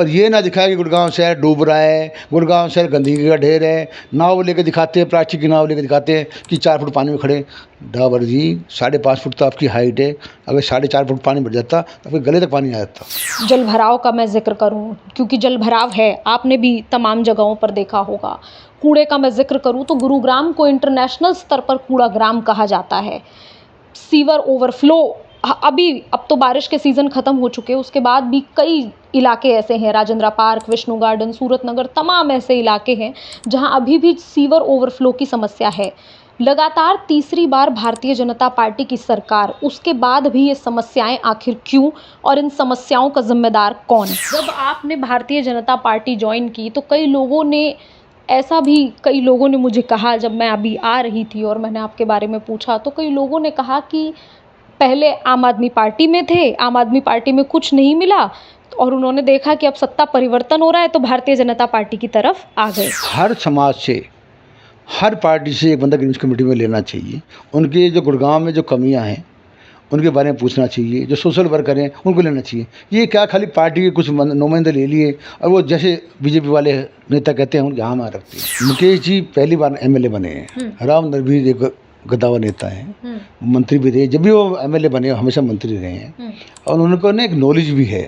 और ये ना दिखाया कि गुड़गांव शहर डूब रहा है, गुड़गांव शहर गंदगी का ढेर है। नाव लेके दिखाते हैं, प्लास्टिक की नाव लेके दिखाते हैं कि 4 फुट पानी में खड़े। डाबर जी 5.5 फुट तो आपकी हाइट है, अगर 4.5 फुट पानी बढ़ जाता तो आपके गले तक पानी आ जाता। जल भराव का मैं जिक्र करूं, क्योंकि जल भराव है, आपने भी तमाम जगहों पर देखा होगा। कूड़े का मैं जिक्र करूं तो गुरुग्राम को इंटरनेशनल स्तर पर कूड़ाग्राम कहा जाता है। सीवर ओवरफ्लो, अब तो बारिश के सीज़न ख़त्म हो चुके हैं, उसके बाद भी कई इलाके ऐसे हैं, राजेंद्रा पार्क, विष्णु गार्डन, सूरत नगर, तमाम ऐसे इलाके हैं जहां अभी भी सीवर ओवरफ्लो की समस्या है। लगातार तीसरी बार भारतीय जनता पार्टी की सरकार, उसके बाद भी ये समस्याएं आखिर क्यों, और इन समस्याओं का जिम्मेदार कौन? जब आपने भारतीय जनता पार्टी ज्वाइन की तो कई लोगों ने मुझे कहा, जब मैं अभी आ रही थी और मैंने आपके बारे में पूछा तो कई लोगों ने कहा कि पहले आम आदमी पार्टी में थे, आम आदमी पार्टी में कुछ नहीं मिला और उन्होंने देखा कि अब सत्ता परिवर्तन हो रहा है तो भारतीय जनता पार्टी की तरफ आ गए। हर समाज से, हर पार्टी से एक बंदा ग्रीन्स कमेटी में लेना चाहिए। उनके जो गुड़गांव में जो कमियां हैं उनके बारे में पूछना चाहिए। जो सोशल वर्कर हैं उनको लेना चाहिए। ये क्या खाली पार्टी के कुछ नुमाइंदे ले लिए और वो जैसे बीजेपी वाले नेता कहते हैं उनके यहाँ रखते हैं। मुकेश जी पहली बार एमएलए बने हैं। राम नरवीर एक गद्दावर नेता है, मंत्री भी रहे। जब भी वो एमएलए बने हमेशा मंत्री रहे हैं और उनको ना एक नॉलेज भी है।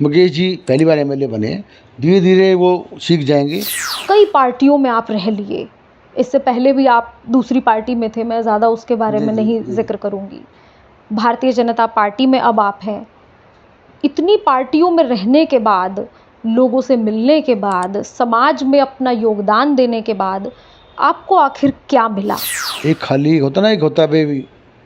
मुकेश जी पहली बार एमएलए बने, धीरे धीरे वो सीख जाएंगे। कई पार्टियों में आप रह लिए, इससे पहले भी आप दूसरी पार्टी में थे, मैं ज़्यादा उसके बारे में नहीं जिक्र करूँगी। भारतीय जनता पार्टी में अब आप हैं। इतनी पार्टियों में रहने के बाद, लोगों से मिलने के बाद, समाज में अपना योगदान देने के बाद आपको आखिर क्या मिला? एक खाली होता ना, एक होता है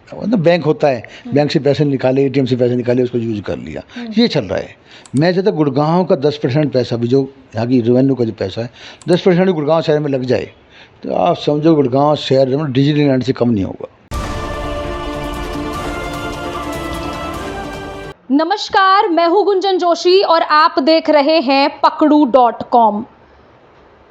मतलब बैंक होता है, बैंक से पैसे निकाले, एटीएम से पैसे निकाले, उसको यूज कर लिया, ये चल रहा है। मैं चाहता गुड़गांव का 10% पैसा भी, जो यहाँ की रेवेन्यू का जो पैसा है 10% गुड़गांव शहर में लग जाए तो आप समझो गुड़गांव शहर डिज्नीलैंड से कम नहीं होगा। नमस्कार, मैं हूं गुंजन जोशी और आप देख रहे हैं पकड़ू.com।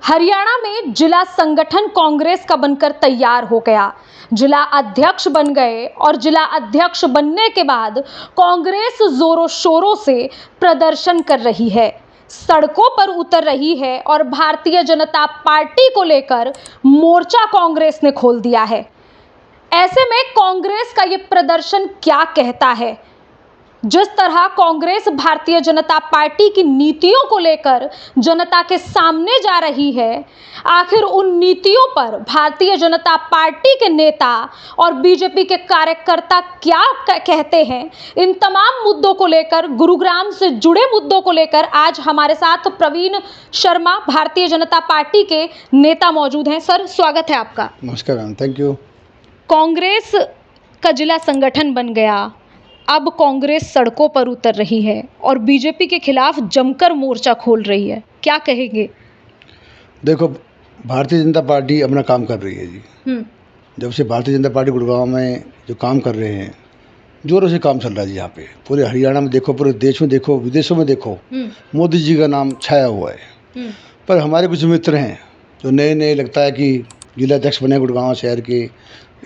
हरियाणा में जिला संगठन कांग्रेस का बनकर तैयार हो गया, जिला अध्यक्ष बन गए और जिला अध्यक्ष बनने के बाद कांग्रेस जोरों शोरों से प्रदर्शन कर रही है, सड़कों पर उतर रही है और भारतीय जनता पार्टी को लेकर मोर्चा कांग्रेस ने खोल दिया है। ऐसे में कांग्रेस का ये प्रदर्शन क्या कहता है? जिस तरह कांग्रेस भारतीय जनता पार्टी की नीतियों को लेकर जनता के सामने जा रही है, आखिर उन नीतियों पर भारतीय जनता पार्टी के नेता और बीजेपी के कार्यकर्ता क्या कहते हैं, इन तमाम मुद्दों को लेकर, गुरुग्राम से जुड़े मुद्दों को लेकर आज हमारे साथ प्रवीण शर्मा, भारतीय जनता पार्टी के नेता मौजूद हैं। सर, स्वागत है आपका। नमस्कार, थैंक यू। कांग्रेस का जिला संगठन बन गया, अब कांग्रेस सड़कों पर उतर रही है और बीजेपी के खिलाफ जमकर मोर्चा खोल रही है, क्या कहेंगे? देखो, भारतीय जनता पार्टी अपना काम कर रही है जी। जब से भारतीय जनता पार्टी गुड़गांव में जो काम कर रहे हैं, जोरों से काम चल रहा है जी। यहाँ पे पूरे हरियाणा में देखो, पूरे देश में देखो, विदेशों में देखो, मोदी जी का नाम छाया हुआ है। पर हमारे कुछ मित्र हैं जो नए नए लगता है कि जिलाध्यक्ष बने गुड़गांव शहर के,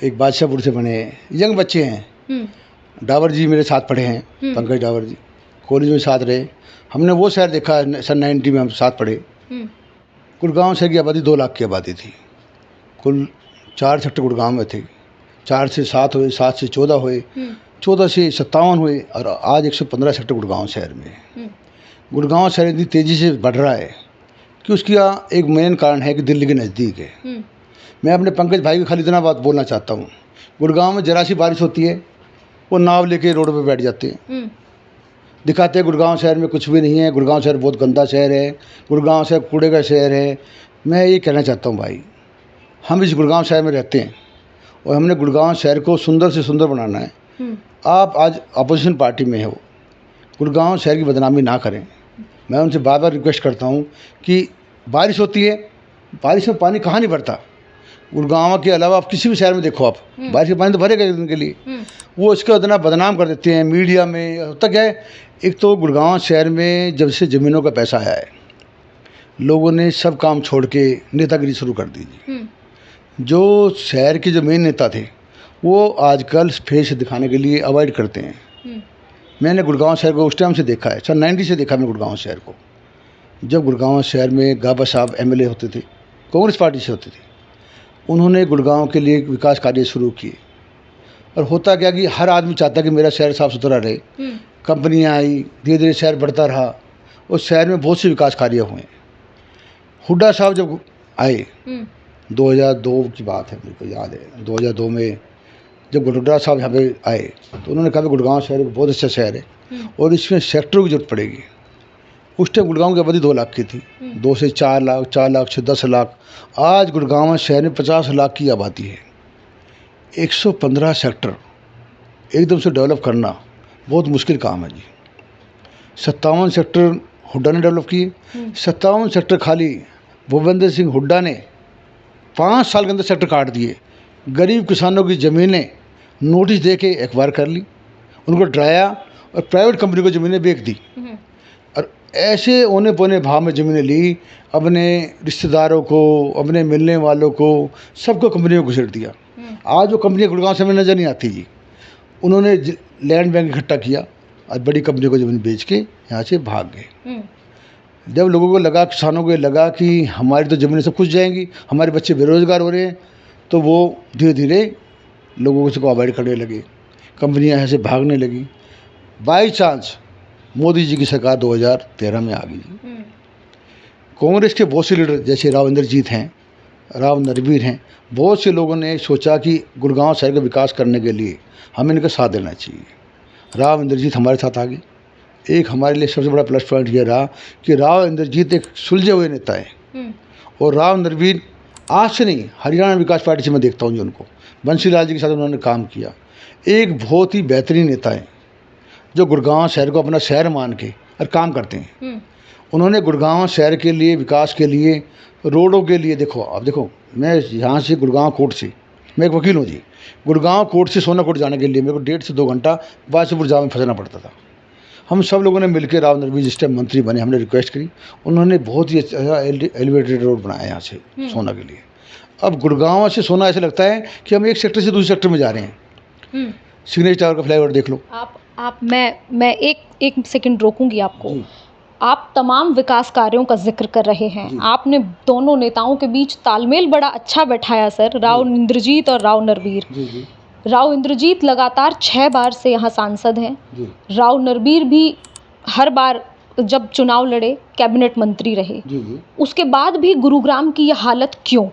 एक बादशाहपुर से बने, यंग बच्चे हैं। डाबर जी मेरे साथ पढ़े हैं, पंकज डाबर जी कॉलेज में साथ रहे। हमने वो शहर देखा, सन 90 में हम साथ पढ़े। गुड़गांव शहर की आबादी 2 लाख की आबादी थी। कुल 4 सेक्टर गुड़गांव में थे। 4 से 7 हुए, 7 से 14 हुए, 14 से 57 हुए और आज 115 सेक्टर गुड़गांव शहर में। गुड़गांव शहर इतनी तेज़ी से बढ़ रहा है कि उसका एक मेन कारण है कि दिल्ली के नज़दीक है। मैं अपने पंकज भाई को खाली इतना बात बोलना चाहता हूँ, गुड़गांव में जरा सी बारिश होती है वो नाव लेके रोड पे बैठ जाते हैं, दिखाते हैं गुड़गांव शहर में कुछ भी नहीं है, गुड़गांव शहर बहुत गंदा शहर है, गुड़गांव शहर कूड़े का शहर है। मैं ये कहना चाहता हूँ भाई, हम इस गुड़गांव शहर में रहते हैं और हमने गुड़गांव शहर को सुंदर से सुंदर बनाना है। आप आज अपोजिशन पार्टी में हो, गुड़गांव शहर की बदनामी ना करें। मैं उनसे बार बार रिक्वेस्ट करता हूँ कि बारिश होती है, बारिश में पानी कहाँ नहीं भरता। गुड़गांव के अलावा आप किसी भी शहर में देखो, आप बारिश का पानी तो भरेगा एक दिन के लिए। वो इसको इतना बदनाम कर देते हैं मीडिया में। होता क्या है, एक तो गुड़गांव शहर में जब से ज़मीनों का पैसा आया है, लोगों ने सब काम छोड़ के नेतागिरी शुरू कर दी जी। जो शहर के जो मेन नेता थे वो आजकल फेस दिखाने के लिए अवॉइड करते हैं। मैंने गुड़गांव शहर को उस टाइम से देखा है, सन 90 से देखा मैं गुड़गांव शहर को। जब गुड़गांव शहर में गाबा साहब एमएलए होते थे, कांग्रेस पार्टी से होते थे, उन्होंने गुड़गांव के लिए विकास कार्य शुरू किए। और होता क्या कि हर आदमी चाहता कि मेरा शहर साफ़ सुथरा रहे। कंपनियाँ आई, धीरे धीरे शहर बढ़ता रहा और शहर में बहुत से विकास कार्य हुए। हुड्डा साहब जब आए, 2002 की बात है, मेरे को याद है, 2002 में जब हुड्डा साहब यहाँ पे आए तो उन्होंने कहा कि गुड़गांव शहर बहुत अच्छा शहर है और इसमें सेक्टरों की जरूरत पड़ेगी। उस टाइम गुड़गांव की आबादी 2 लाख की थी, 2 से 4 लाख, 4 लाख से 10 लाख। आज गुड़गांव शहर में 50 लाख की आबादी है। 115 सेक्टर एकदम से डेवलप करना बहुत मुश्किल काम है जी। 57 सेक्टर हुड्डा ने डेवलप किए। 57 सेक्टर खाली भूपेंद्र सिंह हुड्डा ने 5 साल के अंदर सेक्टर काट दिए। गरीब किसानों की ज़मीनें नोटिस दे के एक्वायर कर ली, उनको डराया और प्राइवेट कंपनी को ज़मीनें बेच दी और ऐसे औने पौने भाव में ज़मीनें ली। अपने रिश्तेदारों को, अपने मिलने वालों को, सबको कंपनियों को घुसेड़ दिया। आज वो कंपनियाँ गुड़गांव से हमें नज़र नहीं आती जी। उन्होंने लैंड बैंक इकट्ठा किया और बड़ी कंपनियों को ज़मीन बेच के यहाँ से भाग गए। जब लोगों को लगा, किसानों को लगा कि हमारी तो ज़मीनें सब कुछ जाएंगी, हमारे बच्चे बेरोज़गार हो रहे हैं, तो वो धीरे धीरे लोगों को अवॉइड करने लगे, कंपनियां यहाँ से भागने लगी। बाई चांस मोदी जी की सरकार 2013 में आ गई। कांग्रेस के बहुत से लीडर जैसे राव इंद्रजीत हैं, राव नरवीर हैं, बहुत से लोगों ने सोचा कि गुड़गांव शहर का विकास करने के लिए हमें इनका साथ देना चाहिए। राव इंद्रजीत हमारे साथ आ गए। एक हमारे लिए सबसे बड़ा प्लस पॉइंट ये रहा कि राव इंद्रजीत एक सुलझे हुए नेता हैं और राव नरवीर आज से नहीं, हरियाणा विकास पार्टी से मैं देखता हूँ जो उनको, बंसीलाल जी के साथ उन्होंने काम किया। एक बहुत ही बेहतरीन नेता है जो गुड़गांव शहर को अपना शहर मान के और काम करते हैं। उन्होंने गुड़गांव शहर के लिए, विकास के लिए, रोडों के लिए, देखो अब देखो, मैं यहाँ से गुड़गांव कोर्ट से, मैं एक वकील हूँ जी, गुड़गांव कोर्ट से सोना कोर्ट जाने के लिए मेरे को 1.5 से 2 घंटा बादशाहपुर जाम में फंसना पड़ता था। हम सब लोगों ने मिलकर, राव नरवीर जिस टाइम मंत्री बने, हमने रिक्वेस्ट करी, उन्होंने बहुत ही अच्छा एलिवेटेड रोड बनाया यहाँ से सोना के लिए। अब गुड़गांव से सोना ऐसे लगता है कि हम एक सेक्टर से दूसरे सेक्टर में जा रहे हैं। सिग्नेचर टावर का फ्लाईओवर देख लो आप मैं एक सेकंड रोकूंगी आपको। आप तमाम विकास कार्यों का जिक्र कर रहे हैं, आपने दोनों नेताओं के बीच तालमेल बड़ा अच्छा बैठाया सर, राव इंद्रजीत और राव नरवीर। राव इंद्रजीत लगातार 6 बार से यहाँ सांसद हैं। राव नरवीर भी हर बार जब चुनाव लड़े कैबिनेट मंत्री रहे। उसके बाद भी गुरुग्राम की यह हालत क्यों?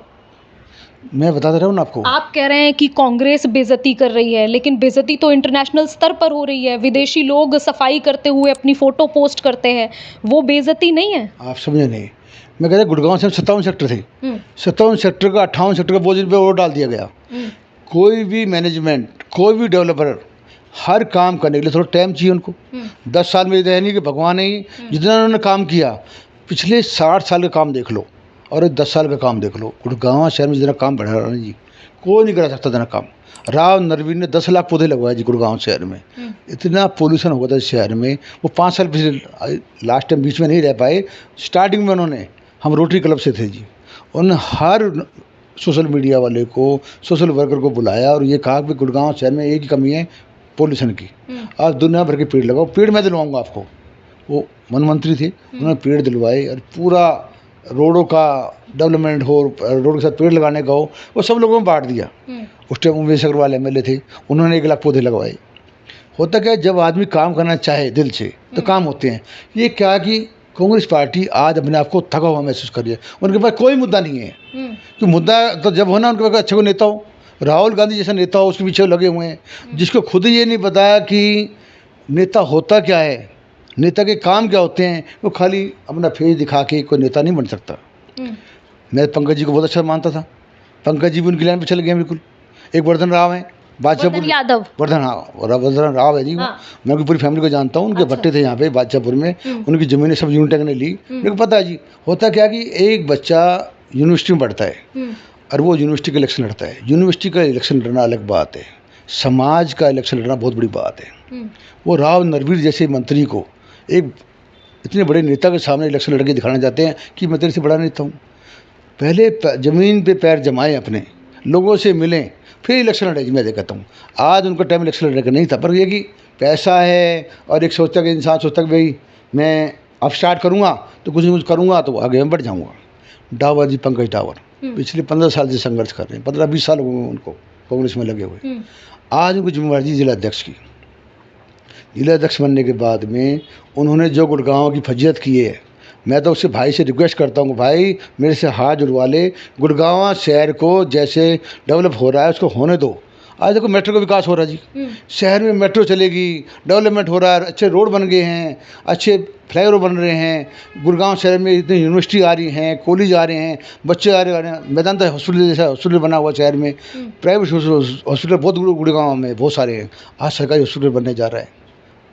मैं बता दे रहा हूँ ना आपको। आप कह रहे हैं कि कांग्रेस बेइज्जती कर रही है, लेकिन बेइज्जती तो इंटरनेशनल स्तर पर हो रही है। विदेशी लोग सफाई करते हुए अपनी फोटो पोस्ट करते हैं, वो बेइज्जती नहीं है? आप समझे नहीं। मैं कहता गुड़गांव से 57 सेक्टर थे, 57 सेक्टर का 58 सेक्टर का बोझ पे और डाल दिया गया। कोई भी मैनेजमेंट, कोई भी डेवलपर, हर काम करने के लिए थोड़ा टाइम चाहिए उनको। 10 साल में ये नहीं कि भगवान ही जितना उन्होंने काम किया, पिछले 60 साल का काम देख लो और 10 साल का काम देख लो। गुड़गांव शहर में जितना काम बढ़ा रहा है जी, कोई नहीं करा सकता इतना काम। राव नरवीर ने 10 लाख पौधे लगवाए जी गुड़गांव शहर में। इतना पोल्यूशन हो गया था शहर में, वो 5 साल पिछले लास्ट टाइम बीच में नहीं रह पाए। स्टार्टिंग में उन्होंने, हम रोटरी क्लब से थे जी, उन्होंने हर सोशल मीडिया वाले को, सोशल वर्कर को बुलाया और ये कहा कि गुड़गांव शहर में एक ही कमी है पोल्यूशन की, आज दुनिया भर के पेड़ लगाओ। पेड़ मैं दिलवाऊंगा आपको। वो वन मंत्री थे, उन्होंने पेड़ दिलवाए और पूरा रोडों का डेवलपमेंट हो, रोड के साथ पेड़ लगाने का हो, वो सब लोगों में बांट दिया। उस टाइम उमेश अग्रवाल एमएलए थे, उन्होंने 1 लाख पौधे लगवाए। होता क्या, जब आदमी काम करना चाहे दिल से तो काम होते हैं। ये क्या कि कांग्रेस पार्टी आज अपने आप को थका हुआ महसूस कर रही है। उनके पास कोई मुद्दा नहीं है कि मुद्दा तो जब होना उनके पास अच्छे को नेता हो, राहुल गांधी जैसा नेता हो, उसके पीछे लगे हुए हैं, जिसको खुद ही ये नहीं बताया कि नेता होता क्या है, नेता के काम क्या होते हैं। वो खाली अपना फेस दिखा के कोई नेता नहीं बन सकता। मैं पंकज जी को बहुत अच्छा मानता था, पंकज जी भी उनकी लाइन पे चले गए बिल्कुल। एक वर्धन राव है, बादशाहपुर यादव, वर्धन, हाँ वर्धन राव है जी। हाँ। मैं उनकी पूरी फैमिली को जानता हूँ। उनके भट्टे थे यहाँ पे बादशाहपुर में, उनकी ज़मीनें सब यूनिटेक ने ली। मेरे को पता है जी। होता क्या कि एक बच्चा यूनिवर्सिटी में पढ़ता है और वो यूनिवर्सिटी का इलेक्शन लड़ता है। यूनिवर्सिटी का इलेक्शन लड़ना अलग बात है, समाज का इलेक्शन लड़ना बहुत बड़ी बात है। वो राव नरवीर जैसे मंत्री को एक इतने बड़े नेता के सामने इलेक्शन लड़के दिखाना चाहते हैं कि मैं तेरे से बड़ा नेता हूँ। पहले ज़मीन पे पैर जमाएं, अपने लोगों से मिलें, फिर इलेक्शन लड़े। मैं देखता हूँ आज उनका टाइम इलेक्शन लड़ने का नहीं था, पर ये कि पैसा है और एक सोचता कि इंसान सोचता कि भाई मैं अब स्टार्ट करूँगा तो कुछ न कुछ करूँगा तो आगे मैं बढ़ जाऊँगा। डावर जी, पंकज डावर पिछले 15 साल से संघर्ष कर रहे हैं, 15-20 साल हो गए उनको कांग्रेस में लगे हुए। आज उनको जिम्मेवारी जिला अध्यक्ष की। जिला अध्यक्ष बनने के बाद में उन्होंने जो गुड़गांव की फजीयत की है, मैं तो उससे भाई से रिक्वेस्ट करता हूँ, भाई मेरे से हाथ जुड़वा ले, गुड़गांव शहर को जैसे डेवलप हो रहा है उसको होने दो। आज देखो मेट्रो का विकास हो रहा है जी, शहर में मेट्रो चलेगी, डेवलपमेंट हो रहा है, अच्छे रोड बन गए हैं, अच्छे फ्लाईओवर बन रहे हैं। गुड़गांव शहर में इतनी यूनिवर्सिटी आ रही हैं, कॉलेज आ रहे हैं, बच्चे आ रहे हैं, मैदान हॉस्पिटल जैसा हॉस्पिटल बना हुआ शहर में, प्राइवेट हॉस्पिटल बहुत गुड़गांव में बहुत सारे हैं। आज सरकारी हॉस्पिटल बनने जा रहा है,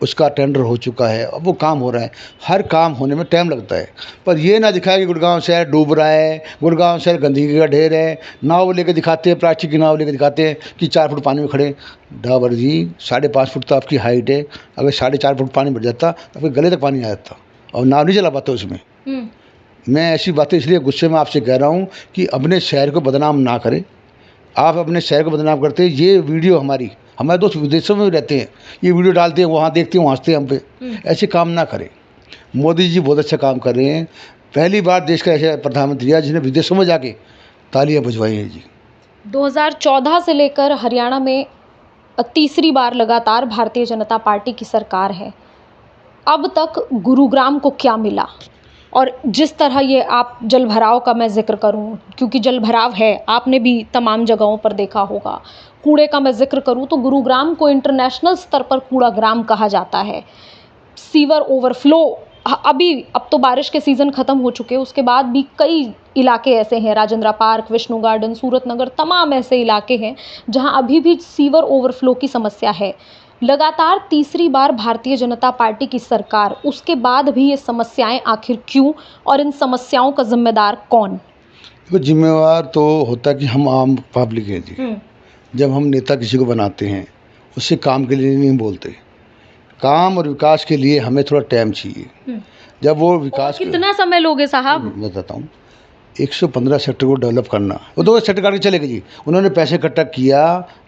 उसका टेंडर हो चुका है, अब वो काम हो रहा है। हर काम होने में टाइम लगता है, पर ये ना दिखाया कि गुड़गांव शहर डूब रहा है, गुड़गांव शहर गंदगी का ढेर है। नाव लेकर दिखाते हैं, प्लास्टिक की नाव लेकर दिखाते हैं कि 4 फुट पानी में खड़े। डावर जी 5.5 फुट तो आपकी हाइट है, अगर 4.5 फुट पानी भर जाता तो आपके गले तक पानी आ जाता और नाव नहीं चला पाता उसमें। मैं ऐसी बातें इसलिए गुस्से में आपसे कह रहा हूँ कि अपने शहर को बदनाम ना करें। आप अपने शहर को बदनाम करते हैं। ये वीडियो हमारे दोस्त विदेशों में भी रहते हैं, ये वीडियो डालते हैं, वहाँ देखते हैं, वहाँ हंसते हैं हम पे। ऐसे काम ना करें। मोदी जी बहुत अच्छा काम कर रहे हैं। पहली बार देश का ऐसा प्रधानमंत्री है जिसने विदेशों में जाके तालियां बजवाई हैं जी। 2014 से लेकर हरियाणा में तीसरी बार लगातार भारतीय जनता पार्टी की सरकार है। अब तक गुरुग्राम को क्या मिला? और जिस तरह ये आप जलभराव का मैं जिक्र करूं, क्योंकि जलभराव है, आपने भी तमाम जगहों पर देखा होगा। कूड़े का मैं जिक्र करूं तो गुरुग्राम को इंटरनेशनल स्तर पर कूड़ाग्राम कहा जाता है। सीवर ओवरफ्लो, अब तो बारिश के सीज़न ख़त्म हो चुके हैं, उसके बाद भी कई इलाके ऐसे हैं, राजेंद्रा पार्क, विष्णु गार्डन, सूरत नगर, तमाम ऐसे इलाके हैं जहां अभी भी सीवर ओवरफ्लो की समस्या है। लगातार तीसरी बार भारतीय जनता पार्टी की सरकार, उसके बाद भी ये समस्याएं आखिर क्यों, और इन समस्याओं का जिम्मेदार कौन? देखो, जिम्मेवार तो होता है कि हम आम पब्लिक हैं जी। जब हम नेता किसी को बनाते हैं उससे काम के लिए नहीं बोलते, काम और विकास के लिए हमें थोड़ा टाइम चाहिए। जब वो विकास कितना समय लोगे साहब? मैं बताता हूँ। 115 सेक्टर को डेवलप करना, वो 2 सेक्टर काट के चले गए जी। उन्होंने पैसे इकट्ठा किया,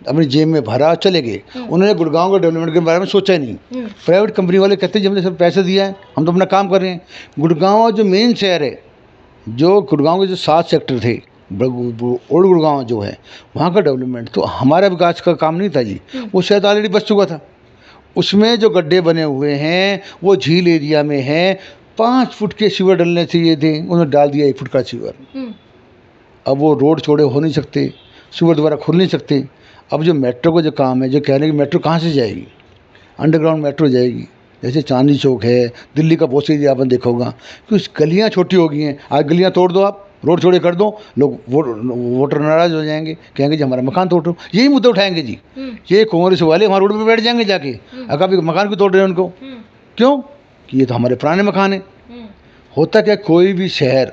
अपनी जेब में भरा, चले गए। उन्होंने गुड़गांव के डेवलपमेंट के बारे में सोचा ही नहीं। प्राइवेट कंपनी वाले कहते हैं जी हमने सब पैसे दिया है, हम तो अपना काम कर रहे हैं। गुड़गांव जो मेन शहर है, जो गुड़गांव के जो 7 सेक्टर थे, ओल्ड गुड़गांव जो है, वहाँ का डेवलपमेंट तो हमारा विकास का काम नहीं था जी। वो शहर ऑलरेडी बच चुका था। उसमें जो गड्ढे बने हुए हैं वो झील एरिया में हैं। 5 फुट के सीवर डलने चाहिए थे, उन्होंने डाल दिया 1 फुट का सीवर। अब वो रोड चौड़े हो नहीं सकते, सीवर दोबारा खुल नहीं सकते। अब जो मेट्रो का जो काम है, जो कह रहे हैं कि मेट्रो कहाँ से जाएगी, अंडरग्राउंड मेट्रो जाएगी। जैसे चांदनी चौक है, दिल्ली का बहुत से एरिया आपने देखा होगा कि उस गलियाँ छोटी हो गई हैं। आज गलियाँ तोड़ दो, आप रोड चौड़े कर दो, लोग वोटर नाराज हो जाएंगे, कहेंगे जी हमारा मकान तोड़ दो। यही मुद्दा उठाएंगे जी। ये कांग्रेस वाले वहाँ रोड पे बैठ जाएंगे जाके, अगर अभी मकान क्यों तोड़ रहे हैं उनको, क्यों कि ये तो हमारे पुराने मकान है। होता क्या, कोई भी शहर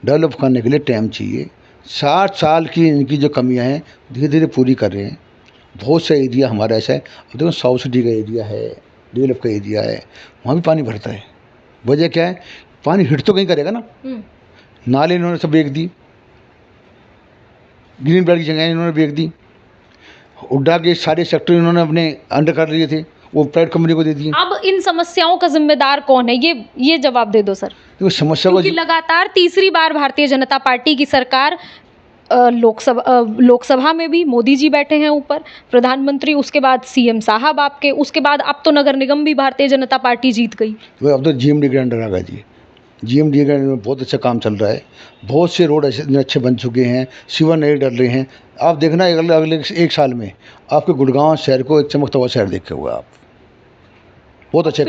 डेवलप करने के लिए टाइम चाहिए। 60 साल की इनकी जो कमियां हैं धीरे धीरे पूरी कर रहे हैं। बहुत सा एरिया हमारा ऐसा है, अब देखो साउथ सिटी का एरिया है, डेवलप का एरिया है, वहाँ भी पानी भरता है। वजह क्या है, पानी हिट तो कहीं करेगा ना। नाले इन्होंने सब बेच दी, ग्रीन बेल्ट की जगह इन्होंने बेच दी। उड्डा के सारे सेक्टर इन्होंने अपने अंडर कर लिए थे, वो प्राइवेट कंपनी को दे दिए। अब इन समस्याओं का जिम्मेदार कौन है, ये जवाब दे दो सर। तो समस्या को लगातार तीसरी बार भारतीय जनता पार्टी की सरकार, लोकसभा में भी मोदी जी बैठे हैं ऊपर, प्रधानमंत्री, उसके बाद सीएम साहब आपके, उसके बाद अब तो नगर निगम भी भारतीय जनता पार्टी जीत गई। तो अब तो जीएमडी के अंडर आ गया जी। जीएमडी के अंडर में बहुत अच्छा काम चल रहा है। बहुत से रोड अच्छे बन चुके हैं, सीवर नए डल रहे हैं। आप देखना अगले 1 साल में आपके गुड़गांव शहर को एक चमकता हुआ शहर देखे हुआ आप। बहुत अच्छे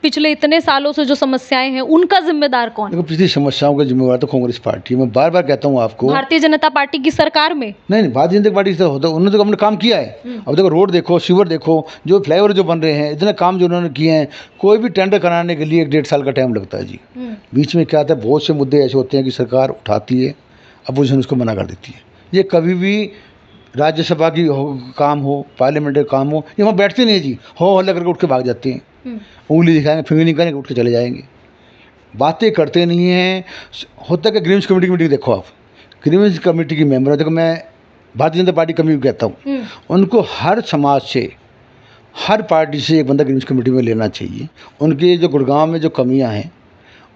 पिछले इतने सालों से जो समस्याएं हैं उनका जिम्मेदार कौन? देखो, पिछली समस्याओं का जिम्मेवार तो कांग्रेस पार्टी है। मैं बार बार कहता हूँ आपको, भारतीय जनता पार्टी की सरकार में नहीं, भारतीय जनता पार्टी से होता, उन्होंने तो अपना काम किया है। अब देखो रोड देखो, सीवर देखो, जो फ्लाईओवर जो बन रहे हैं, इतने काम जो उन्होंने किए हैं। कोई भी टेंडर कराने के लिए 1-1.5 साल का टाइम लगता है जी। बीच में क्या आता है, बहुत से मुद्दे ऐसे होते हैं कि सरकार उठाती है, अपोजिशन उसको मना कर देती है। ये कभी भी राज्यसभा की काम हो, पार्लियामेंट का काम हो, ये वहाँ बैठते नहीं है जी, हो हल्ला करके उठ के भाग जाते हैं। उंगली दिखाएंगे, फिंगर निकालेंगे, उठ के चले जाएंगे, बातें करते नहीं हैं। होता है कि ग्रीवेंस कमेटी की मीटिंग देखो आप, ग्रीवेंस कमेटी की मेंबर, देखो मैं भारतीय जनता पार्टी कभी भी कहता हूँ, उनको हर समाज से, हर पार्टी से एक बंदा ग्रीवेंस कमेटी में लेना चाहिए। उनके जो गुड़गांव में जो कमियां हैं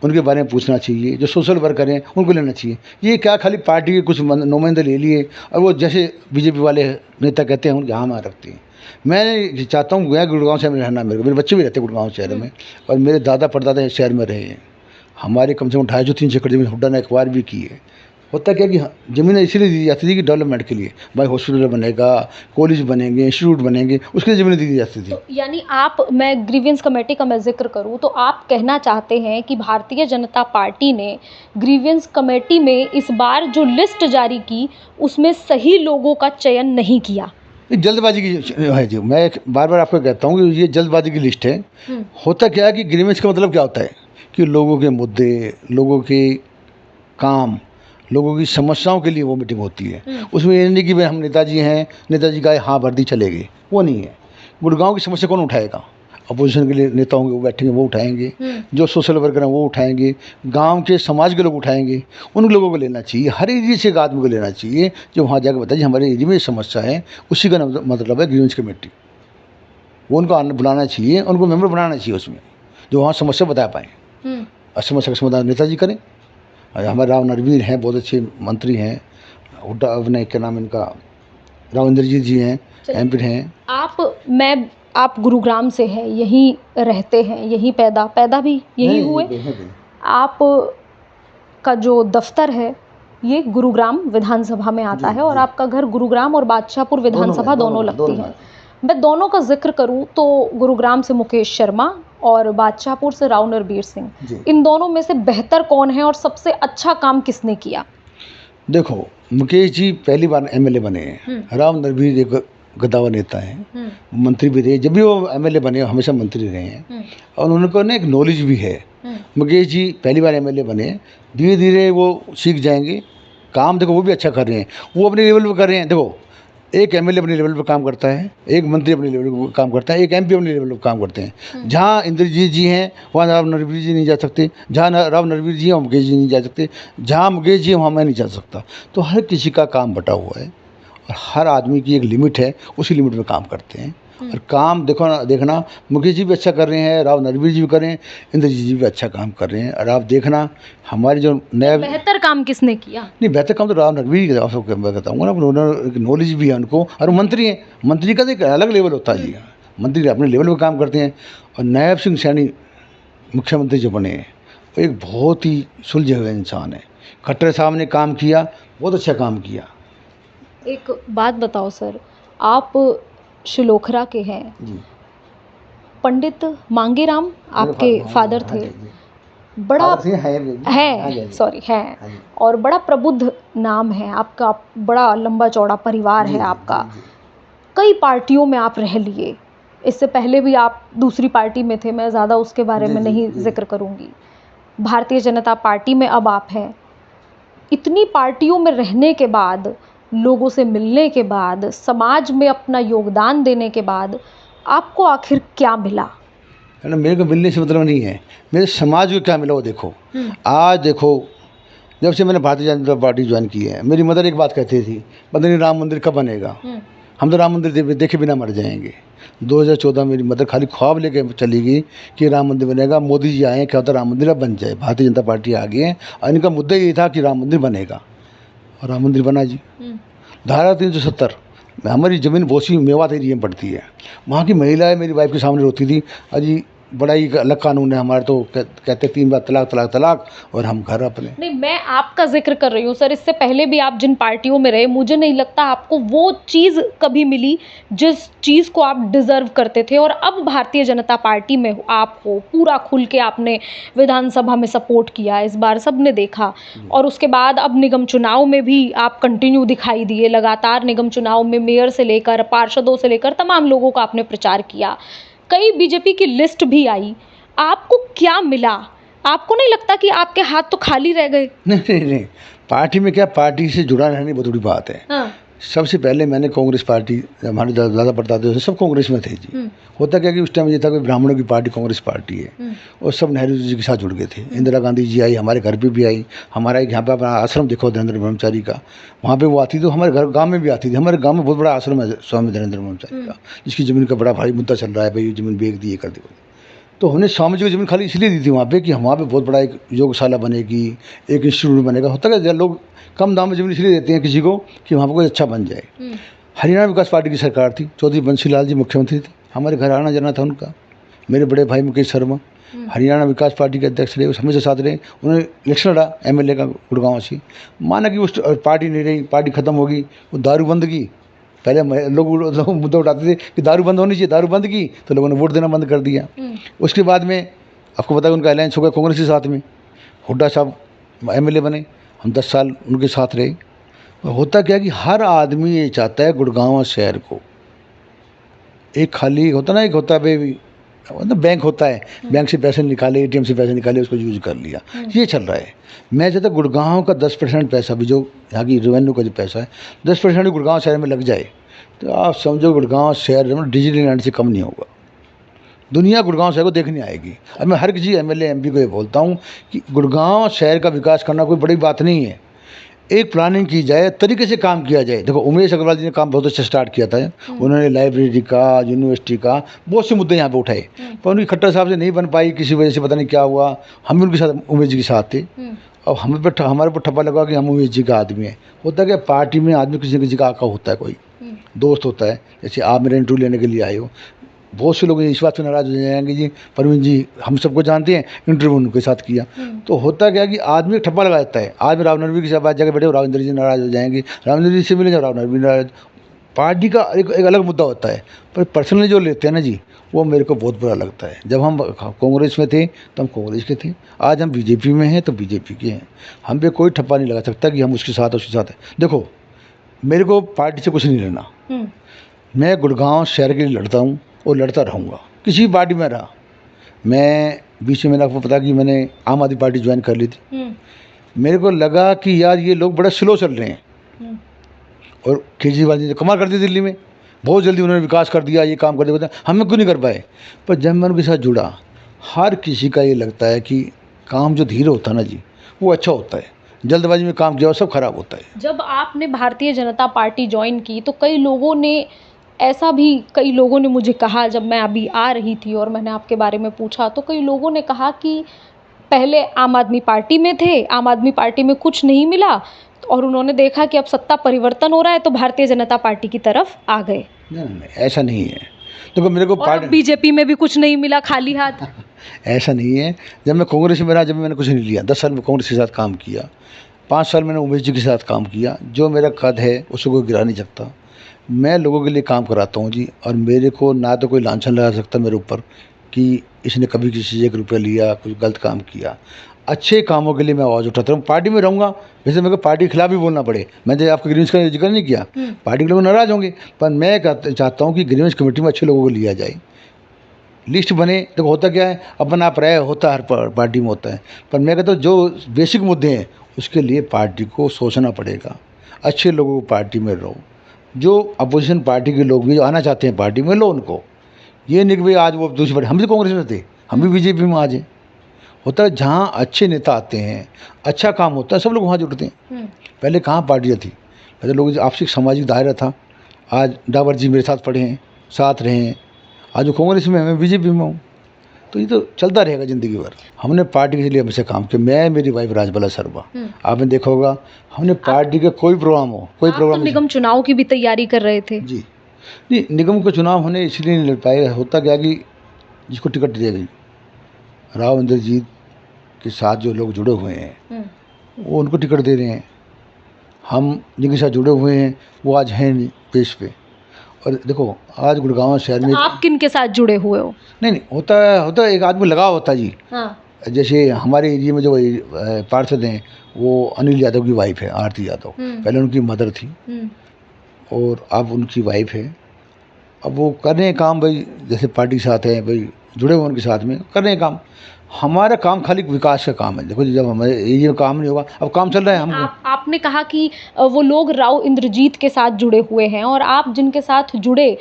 उनके बारे में पूछना चाहिए। जो सोशल वर्कर हैं उनको लेना चाहिए। ये क्या खाली पार्टी के कुछ नुमाइंदे ले लिए और वो जैसे बीजेपी वाले नेता कहते हैं उनके यहाँ में रखते हैं। मैं चाहता हूँ गया गुड़गांव शहर में रहना, मेरे बच्चे भी रहते हैं गुड़गांव शहर में और मेरे दादा परदादा इस शहर में रहे हैं। हमारे कम से कम 250-300 एकड़ जमीन हुड्डा ने एक्वायर भी की है। होता क्या कि ज़मीन इसलिए दी जाती थी कि डेवलपमेंट के लिए, भाई हॉस्पिटल बनेगा, कॉलेज बनेंगे, इंस्टीट्यूट बनेंगे, उसके लिए ज़मीनें दी जाती थी। तो यानी मैं ग्रीवेंस कमेटी का मैं जिक्र करूं तो आप कहना चाहते हैं कि भारतीय जनता पार्टी ने ग्रीवेंस कमेटी में इस बार जो लिस्ट जारी की उसमें सही लोगों का चयन नहीं किया। ये जल्दबाजी की है जी। मैं बार बार आपको कहता हूँ कि ये जल्दबाजी की लिस्ट है। होता क्या है कि ग्रीवेंस का मतलब क्या होता है कि लोगों के मुद्दे, लोगों के काम, लोगों की समस्याओं के लिए वो मीटिंग होती है। उसमें ये नहीं कि भाई हम नेताजी हैं, नेताजी का हाँ भर दी चले गए, वो नहीं है। गुड़गांव की समस्या कौन उठाएगा? अपोजिशन के लिए नेता होंगे, वो बैठेंगे, वो उठाएंगे। जो सोशल वर्कर हैं वो उठाएंगे, गांव के समाज के लोग उठाएंगे। उन लोगों को लेना चाहिए, हर एरिया से एक आदमी को लेना चाहिए जो वहाँ जाकर बताइए हमारे एरिया में समस्या है। उसी का मतलब है ग्रीवेंस कमेटी। वो उनको बुलाना चाहिए, उनको मेम्बर बनाना चाहिए उसमें, जो वहाँ समस्या बता पाएँ और समस्या का समाधान नेताजी करें। हमारे राव नरवीर हैं, बहुत अच्छे मंत्री हैं। हुड्डा अपने क्या नाम इनका, राव इंद्रजीत जी हैं, MP हैं। आप गुरुग्राम से हैं, यहीं रहते हैं, यहीं पैदा भी यहीं हुए। आप का जो दफ्तर है ये गुरुग्राम विधानसभा में आता है और आपका घर गुरुग्राम और बादशाहपुर विधानसभा दोनों लगती है। मैं दोनों का जिक्र करूं तो गुरुग्राम से मुकेश शर्मा और बादशाहपुर से राव नरवीर सिंह, इन दोनों में से बेहतर कौन है और सबसे अच्छा काम किसने किया? देखो, मुकेश जी पहली बार MLA बने हैं। राव नरवीर एक गद्दावर नेता हैं, मंत्री भी रहे। जब भी वो MLA बने हमेशा मंत्री रहे हैं और उनको ना एक नॉलेज भी है। मुकेश जी पहली बार MLA बने, धीरे धीरे वो सीख जाएंगे। काम देखो वो भी अच्छा कर रहे हैं, वो अपने लेवल पर कर रहे हैं। देखो, एक MLA अपने लेवल पर काम करता है, एक मंत्री अपने लेवल पर काम करता है, एक MP अपने लेवल पर काम करते हैं। जहाँ इंद्रजीत जी हैं वहाँ राव नरवीर जी नहीं जा सकते, जहाँ राव नरवीर जी हैं वहाँ मुकेश जी नहीं जा सकते, जहाँ मुकेश जी हैं वहाँ मैं नहीं जा सकता। तो हर किसी का काम बटा हुआ है और हर आदमी की एक लिमिट है, उसी लिमिट में काम करते हैं। और काम देखना मुकेश जी भी अच्छा कर रहे हैं, राव नरवीर जी भी कर रहे हैं, इंद्रजीत जी भी अच्छा काम कर रहे हैं। और आप देखना हमारे जो नया बेहतर काम किसने किया? नहीं, बेहतर काम तो राव नरवीर जी मैं बताऊँगा ना, नॉलेज भी है उनको और मंत्री हैं। मंत्री का तो एक अलग लेवल होता है जी। मंत्री अपने लेवल पर काम करते हैं। और नायब सिंह सैनी मुख्यमंत्री जो बने हैं वो एक बहुत ही सुलझे हुए इंसान है। खट्टर साहब ने काम किया, बहुत अच्छा काम किया। एक बात बताओ सर, आप शिलोखरा के हैं, पंडित मांगेराम आपके फादर थे, बड़ा है और बड़ा प्रबुद्ध नाम है आपका, बड़ा लंबा चौड़ा परिवार है आपका। कई पार्टियों में आप रह लिए, इससे पहले भी आप दूसरी पार्टी में थे, मैं ज़्यादा उसके बारे में नहीं जिक्र करूँगी। भारतीय जनता पार्टी में अब आप हैं। इतनी पार्टियों में रहने के बाद, लोगों से मिलने के बाद, समाज में अपना योगदान देने के बाद आपको आखिर क्या मिला? है ना, मेरे को मिलने से मतलब नहीं है, मेरे समाज को क्या मिला वो देखो। आज देखो, जब से मैंने भारतीय जनता पार्टी ज्वाइन की है, मेरी मदर एक बात कहती थी, पता नहीं राम मंदिर कब बनेगा। हम तो राम मंदिर देखे बिना मर जाएंगे। 2014 मेरी मदर खाली ख्वाब लेके चली गई कि राम मंदिर बनेगा, मोदी जी आए, क्या होता राम मंदिर अब बन जाए। भारतीय जनता पार्टी आ गई है और इनका मुद्दा ये था कि राम मंदिर बनेगा और राम मंदिर बना जी। धारा 370 हमारी ज़मीन बोसी मेवात एरिया में पड़ती है। वहाँ की महिलाएं मेरी वाइफ के सामने रोती थी, अजी बड़ा ही अलग कानून है हमारे, तो कहते 3 बार तलाक तलाक तलाक और हम घर अपने। नहीं, मैं आपका जिक्र कर रही हूँ सर। इससे पहले भी आप जिन पार्टियों में रहे, मुझे नहीं लगता आपको वो चीज़ कभी मिली जिस चीज़ को आप डिज़र्व करते थे। और अब भारतीय जनता पार्टी में आप हो, पूरा खुल के आपने विधानसभा में सपोर्ट किया, इस बार सब ने देखा। और उसके बाद अब निगम चुनाव में भी आप कंटिन्यू दिखाई दिए, लगातार निगम चुनाव में मेयर से लेकर पार्षदों से लेकर तमाम लोगों का आपने प्रचार किया। कई बीजेपी की लिस्ट भी आई, आपको क्या मिला? आपको नहीं लगता कि आपके हाथ तो खाली रह गए? नहीं, पार्टी में क्या, पार्टी से जुड़ा रहने बहुत बड़ी बात है। हाँ। सबसे पहले मैंने कांग्रेस पार्टी, हमारे दादा परदादा थे सब कांग्रेस में थे जी। होता क्या कि उस टाइम ये था कि ब्राह्मणों की पार्टी कांग्रेस पार्टी है और सब नेहरू जी के साथ जुड़ गए थे। इंदिरा गांधी जी आई, हमारे घर पे भी आई। हमारा एक यहाँ पे अपना आश्रम देखो धीरेन्द्र ब्रह्मचारी का, वहाँ पे वो आती थी, हमारे घर गाँव में भी आती थी। हमारे गाँव में बहुत बड़ा आश्रम है स्वामी धीरेन्द्र ब्रह्मचारी का, जिसकी ज़मीन का बड़ा भारी मुद्दा चल रहा है, भाई ज़मीन बेच दिए कर दी। तो हमने स्वामी जी को ज़मीन खाली इसलिए दी थी वहाँ पे कि वहाँ पे बहुत बड़ा एक योगशाला बनेगी, एक इंस्टीट्यूट बनेगा। होता है लोग कम दाम में ज़मीन इसलिए देते हैं किसी को कि वहाँ पर कोई अच्छा बन जाए। हरियाणा विकास पार्टी की सरकार थी, चौधरी बंसी लाल जी मुख्यमंत्री थे, हमारे घर आना जाना था उनका। मेरे बड़े भाई मुकेश शर्मा हरियाणा विकास पार्टी के अध्यक्ष रहे, हमेशा साथ रहे। उन्होंने इलेक्शन लड़ा एमएलए का गुड़गांव से। माना कि उस पार्टी नहीं रही, पार्टी खत्म होगी, वो दारू बंद की। पहले लोग मुद्दा उठाते थे कि दारू बंद होनी चाहिए, दारू बंद की तो लोगों ने वोट देना बंद कर दिया। उसके बाद में आपको पता है उनका अलायंस हो गया कांग्रेस के साथ में, हुड्डा साहब एमएलए बने, हम 10 साल उनके साथ रहे। होता क्या कि हर आदमी ये चाहता है गुड़गांव शहर को एक खाली होता ना, एक होता है मतलब बैंक होता है, बैंक से पैसे निकाले, एटीएम से पैसे निकाले, उसको यूज कर लिया, ये चल रहा है। मैं चाहता गुड़गांव का 10% पैसा भी जो यहाँ की रेवेन्यू का जो पैसा है 10% गुड़गांव शहर में लग जाए तो आप समझो गुड़गांव शहर में डिज्नीलैंड से कम नहीं होगा। दुनिया गुड़गांव शहर को देखने आएगी। अब मैं हर किसी एमएलए एमपी को ये बोलता हूँ कि गुड़गांव शहर का विकास करना कोई बड़ी बात नहीं है, एक प्लानिंग की जाए, तरीके से काम किया जाए। देखो उमेश अग्रवाल जी ने काम बहुत अच्छा स्टार्ट किया था, उन्होंने लाइब्रेरी का, यूनिवर्सिटी का बहुत से मुद्दे यहाँ पे उठाए, पर उनकी खट्टर साहब से नहीं बन पाई, किसी वजह से पता नहीं क्या हुआ। हम भी उनके साथ उमेश जी के साथ थे। अब हमारे पर ठप्पा लगा कि हम उमेश जी का आदमी है। होता क्या पार्टी में आदमी किसी न किसी का आका होता है, कोई दोस्त होता है। जैसे आप मेरे इंटरव्यू लेने के लिए आए हो, बहुत से लोग इस बात पर नाराज हो जाएंगे जी परवीन जी हम सबको जानते हैं, इंटरव्यू उनके साथ किया। तो होता क्या कि आदमी ठप्पा लगा देता है। आज मैं राव नरवी के साथ बात जगह बैठे, राव जी नाराज हो जाएंगे, राव नरवी से मिले जाओ, राव नरवी नाराज। पार्टी का एक अलग मुद्दा होता है, पर पर्सनली जो लेते हैं ना जी, वो मेरे को बहुत बुरा लगता है। जब हम कांग्रेस में थे तो हम कांग्रेस के थे, आज हम बीजेपी में हैं तो बीजेपी के हैं। हम पे कोई ठप्पा नहीं लगा सकता कि हम उसके साथ है। देखो मेरे को पार्टी से कुछ नहीं लेना, मैं गुड़गांव शहर के लिए लड़ता हूँ और लड़ता रहूँगा, किसी पार्टी में रहा। मैं बीच में मैंने आपको पता कि मैंने आम आदमी पार्टी ज्वाइन कर ली थी। मेरे को लगा कि यार ये लोग बड़ा स्लो चल रहे हैं, और केजरीवाल जी ने कमाल कर दी दिल्ली में, बहुत जल्दी उन्होंने विकास कर दिया, ये काम कर दिया, हम क्यों नहीं कर पाए। पर जब मैं उनके साथ जुड़ा, हर किसी का ये लगता है कि काम जो धीरे होता है ना जी वो अच्छा होता है, जल्दबाजी में काम किया और सब खराब होता है। जब आपने भारतीय जनता पार्टी ज्वाइन की तो कई लोगों ने मुझे कहा, जब मैं अभी आ रही थी और मैंने आपके बारे में पूछा तो कई लोगों ने कहा कि पहले आम आदमी पार्टी में थे, आम आदमी पार्टी में कुछ नहीं मिला और उन्होंने देखा कि अब सत्ता परिवर्तन हो रहा है तो भारतीय जनता पार्टी की तरफ आ गए। नहीं, ऐसा नहीं है। देखो मेरे को पार्टी बीजेपी में भी कुछ नहीं मिला, खाली हाथ। ऐसा नहीं है। जब मैं कांग्रेस में रहा, जब मैंने कुछ नहीं लिया, 10 साल में कांग्रेस के साथ काम किया, 5 साल मैंने उमेश जी के साथ काम किया। जो मेरा कद है उसको कोई गिरा नहीं सकता। मैं लोगों के लिए काम कराता हूँ जी, और मेरे को ना तो कोई लांछन लगा सकता मेरे ऊपर कि इसने कभी किसी से 1 रुपया लिया, कुछ गलत काम किया। अच्छे कामों के लिए मैं आवाज़ उठाता हूँ, पार्टी में रहूँगा। वैसे मेरे को पार्टी के खिलाफ भी बोलना पड़े, मैंने आपके ग्रीवेंस का जिक्र नहीं किया, पार्टी के लोग नाराज़ होंगे, पर मैं चाहता हूँ कि ग्रीवेंस कमेटी में अच्छे लोगों को लिया जाए, लिस्ट बने। देखो होता क्या है, अपन आप राय होता है, हर पार्टी में होता है, पर मैं कहता हूँ जो बेसिक मुद्दे हैं उसके लिए पार्टी को सोचना पड़ेगा। अच्छे लोगों को पार्टी में रहो, जो अपोजिशन पार्टी के लोग भी जो आना चाहते हैं पार्टी में लो उनको। ये नहीं कि भाई आज वो दूसरी पार्टी, हम भी कांग्रेस में थे, हम भी बीजेपी में आज हैं। होता है जहाँ अच्छे नेता आते हैं, अच्छा काम होता है, सब लोग वहाँ जुड़ते हैं। पहले कहाँ पार्टियाँ थी, पहले लोग आपसी सामाजिक दायरा था। आज डाबर जी मेरे साथ पढ़े हैं, साथ रहे हैं, आज वो कांग्रेस में, मैं बीजेपी में हूँ। तो ये तो चलता रहेगा ज़िंदगी भर। हमने पार्टी के लिए हमेशा काम किया, मैं, मेरी वाइफ राजबाला शर्मा। आपने देखा होगा हमने पार्टी का कोई प्रोग्राम निगम चुनाव की भी तैयारी कर रहे थे जी। नहीं, निगम का चुनाव होने इसलिए नहीं लड़ पाए। होता क्या कि जिसको टिकट दी गई, राव इंद्रजीत के साथ जो लोग जुड़े हुए हैं वो उनको टिकट दे रहे हैं। हम जिनके साथ जुड़े हुए हैं वो आज हैं नहीं पेश पे। और देखो आज गुड़गांव शहर में आप किन के साथ जुड़े हुए हो? नहीं, होता है एक आदमी लगाव होता है जी। जैसे हमारे एरिया में जो पार्षद हैं वो अनिल यादव की वाइफ है, आरती यादव, पहले उनकी मदर थी और अब उनकी वाइफ है। अब वो कर रहे हैं काम भाई, जैसे पार्टी के साथ है भाई, जुड़े हुए उनके साथ में कर रहे हैं काम। हमारा काम खाली विकास का काम है। देखो जब हमारे एरिया में काम नहीं होगा, अब काम चल रहा है। हम आपने कहा कि वो लोग राव इंद्रजीत के साथ जुड़े हुए हैं और आप जिनके साथ जुड़े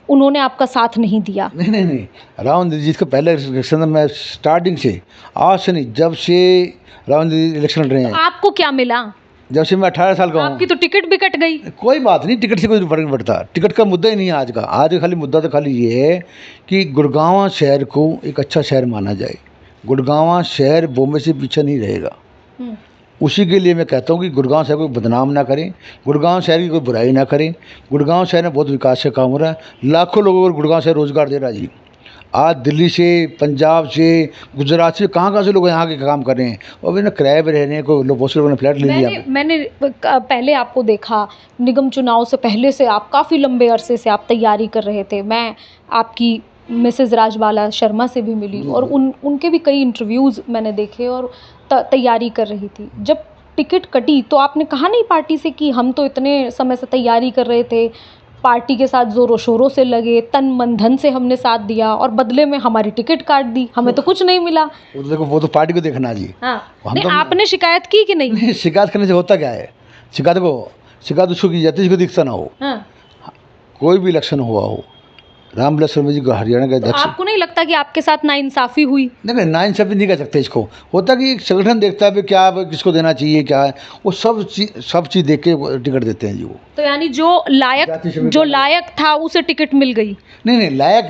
उन्होंने आपका साथ नहीं दिया। नहीं, राव इंद्रजीत का पहले इलेक्शन में स्टार्टिंग से, आज से नहीं, जब से राव इंद्रजीत इलेक्शन लड़ रहे हैं। आपको क्या मिला? जब से मैं 18 साल का हूँ। आपकी तो टिकट भी कट गई। कोई बात नहीं, टिकट से कोई फर्क नहीं पड़ता, टिकट का मुद्दा ही नहीं है आज का। आज का खाली मुद्दा तो खाली ये है कि गुड़गांव शहर को एक अच्छा शहर माना जाए। गुड़गांव शहर बॉम्बे से पीछे नहीं रहेगा। उसी के लिए मैं कहता हूँ कि गुड़गांव शहर को बदनाम ना करें, गुड़गांव शहर की कोई बुराई ना करें। गुड़गांव शहर में बहुत विकास का काम हो रहा है, लाखों लोगों को गुड़गांव शहर रोजगार दे रहा है जी। आज दिल्ली से, पंजाब से, गुजरात से, कहाँ से लोग यहाँ के काम कर रहे हैं और वे ना किराए पर रह रहे हैं। कोई लोग बहुत से लोगों ने फ्लैट ले लिया। मैंने पहले आपको देखा, निगम चुनाव से पहले से आप काफ़ी लंबे अरसे से आप तैयारी कर रहे थे। मैं आपकी मिसेज़ राजबाला शर्मा से भी मिली और उनके भी कई इंटरव्यूज़ मैंने देखे और तैयारी कर रही थी। जब टिकट कटी तो आपने कहा नहीं पार्टी से कि हम तो इतने समय से तैयारी कर रहे थे, पार्टी के साथ ज़ोरों शोरों से लगे, तन मन धन से हमने साथ दिया और बदले में हमारी टिकट काट दी, हमें तो कुछ नहीं मिला। वो तो पार्टी को देखना जी। हाँ, नहीं, आपने शिकायत की कि नहीं? शिकायत करने से होता क्या है? शिकायत उसको की जाती है जिसको दिखता ना हो। कोई भी इलेक्शन हुआ हो, रामविलास शर्मा जी को हरियाणा का अध्यक्ष। आपको नहीं लगता कि आपके साथ नाइंसाफ़ी हुई? नहीं, नाइंसाफ़ी नहीं कर सकते इसको। होता कि एक संगठन देखता है क्या किसको देना चाहिए, क्या है वो सब चीज़ देख के टिकट देते हैं जी वो। तो यानी जो लायक था उसे टिकट मिल गई? नहीं, लायक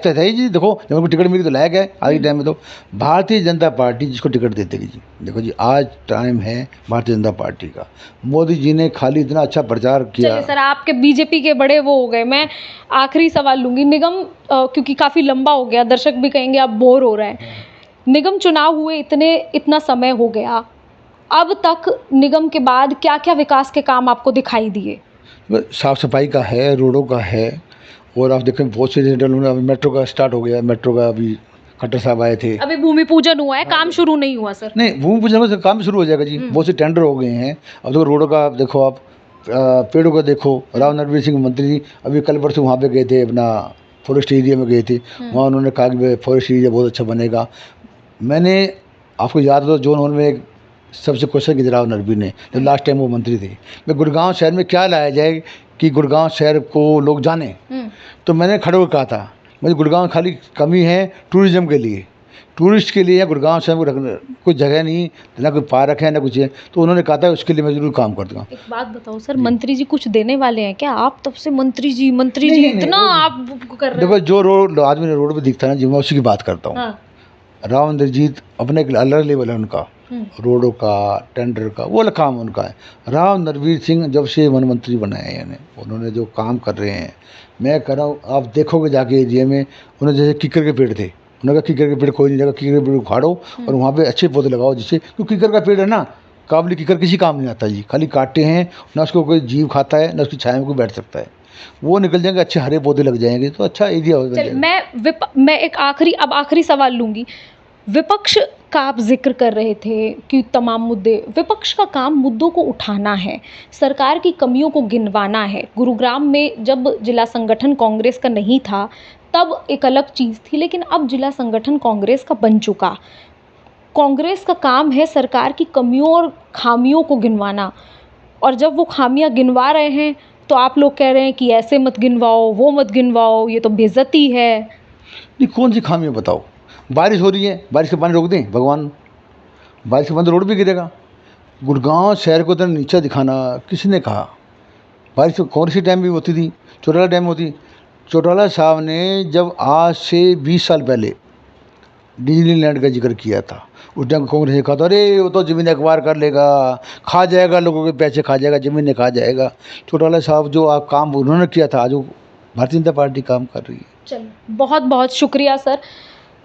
तो था ही जी। देखो, जब उनको टिकट मिली तो लायक है। आज के टाइम में तो भारतीय जनता पार्टी जिसको टिकट देती है जी। देखो जी, आज टाइम है भारतीय जनता पार्टी का। मोदी जी ने खाली इतना अच्छा प्रचार किया। चलिए सर, आपके बीजेपी के बड़े वो हो गए। मैं आखिरी सवाल लूँगी। निगम, क्योंकि काफ़ी लंबा हो गया, दर्शक भी कहेंगे आप बोर हो रहे हैं। निगम चुनाव हुए इतना समय हो गया, अब तक निगम के बाद क्या क्या विकास के काम आपको दिखाई दिए? साफ़ सफाई का है, रोडों का है, और आप देखें बहुत से मेट्रो का स्टार्ट हो गया। मेट्रो का अभी खट्टर साहब आए थे। अभी भूमि पूजन हुआ है, काम शुरू नहीं हुआ सर? नहीं, भूमि पूजन से काम शुरू हो जाएगा जी। बहुत से टेंडर हो गए हैं। अब देखो, रोडों का देखो, आप पेड़ों का देखो। राव नरवीर सिंह मंत्री जी अभी कल परसों वहाँ पे गए थे, अपना फॉरेस्ट एरिया में गए थे। वहाँ उन्होंने कहा कि फॉरेस्ट एरिया बहुत अच्छा बनेगा। मैंने, आपको याद हो, जोन हॉल में सबसे क्वेश्चन किया राव नरवीर ने, जब लास्ट टाइम वो मंत्री थे, मैं गुड़गांव शहर में क्या लाया जाए कि गुड़गांव शहर को लोग जाने। तो मैंने खड़े होकर कहा था, मुझे गुड़गांव खाली कमी है टूरिज्म के लिए, टूरिस्ट के लिए। या गुड़गांव शहर को रखने कोई जगह नहीं, ना कोई पार्क है ना कुछ है। तो उन्होंने कहा था उसके लिए मैं जरूर काम कर दूँगा। एक बात बताओ सर, मंत्री जी कुछ देने वाले हैं क्या? आप तब से मंत्री जी इतना आप कर रहे हैं। देखो, जो रोड आदमी ने रोड पे दिखता है ना जी, मैं उसी की बात करता हूँ। राव इंद्रजीत अपने एक अलग लेवल है उनका, रोडों का, टेंडर का, वो अलग काम उनका है। राव नरवीर सिंह जब से वन मंत्री बनाए हैं, उन्होंने जो काम कर रहे हैं, मैं कह रहा हूँ, आप देखोगे जाके एरिया में, उन्होंने जैसे किकर के पेड़ थे, उन्होंने कहा किकर के पेड़ कोई नहीं लगा, किकर के पेड़ उखाड़ो और वहाँ पे अच्छे पौधे लगाओ, जिससे, क्योंकि किकर का पेड़ है ना, काबुली किकर किसी काम नहीं आता जी। खाली काटते हैं, ना उसको कोई जीव खाता है, ना उसकी छाया में कोई बैठ सकता है। वो निकल जाएंगे, अच्छे हरे पौधे लग जाएंगे, तो अच्छा एरिया हो जाएगा। मैं एक आखिरी सवाल लूँगी। विपक्ष का आप जिक्र कर रहे थे कि तमाम मुद्दे, विपक्ष का काम मुद्दों को उठाना है, सरकार की कमियों को गिनवाना है। गुरुग्राम में जब जिला संगठन कांग्रेस का नहीं था तब एक अलग चीज़ थी, लेकिन अब जिला संगठन कांग्रेस का बन चुका। कांग्रेस का काम है सरकार की कमियों और खामियों को गिनवाना, और जब वो खामियां गिनवा रहे हैं तो आप लोग कह रहे हैं कि ऐसे मत गिनवाओ, वो मत गिनवाओ, ये तो बेइज्जती है। नहीं, कौन सी खामियां बताओ? बारिश हो रही है, बारिश का पानी रोक दें भगवान, बारिश के पानी रोड भी गिरेगा। गुड़गांव शहर को तो नीचा दिखाना किसने कहा? बारिश तो कौन सी टाइम भी होती थी? चौटाला टाइम होती। चौटाला साहब ने जब आज से 20 साल पहले डिज्नीलैंड का जिक्र किया था, उस टाइम कांग्रेस ने कहा था, अरे वो तो ज़मीन अखबार कर लेगा, खा जाएगा, लोगों के पैसे खा जाएगा, ज़मीन खा जाएगा। चौटाला साहब जो आप काम उन्होंने किया था, आज वो भारतीय जनता पार्टी काम कर रही है। चलिए, बहुत बहुत शुक्रिया सर।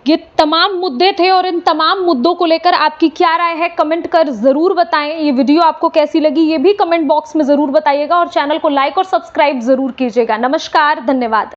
ये तमाम मुद्दे थे और इन तमाम मुद्दों को लेकर आपकी क्या राय है कमेंट कर ज़रूर बताएं। ये वीडियो आपको कैसी लगी ये भी कमेंट बॉक्स में ज़रूर बताइएगा और चैनल को लाइक और सब्सक्राइब ज़रूर कीजिएगा। नमस्कार, धन्यवाद।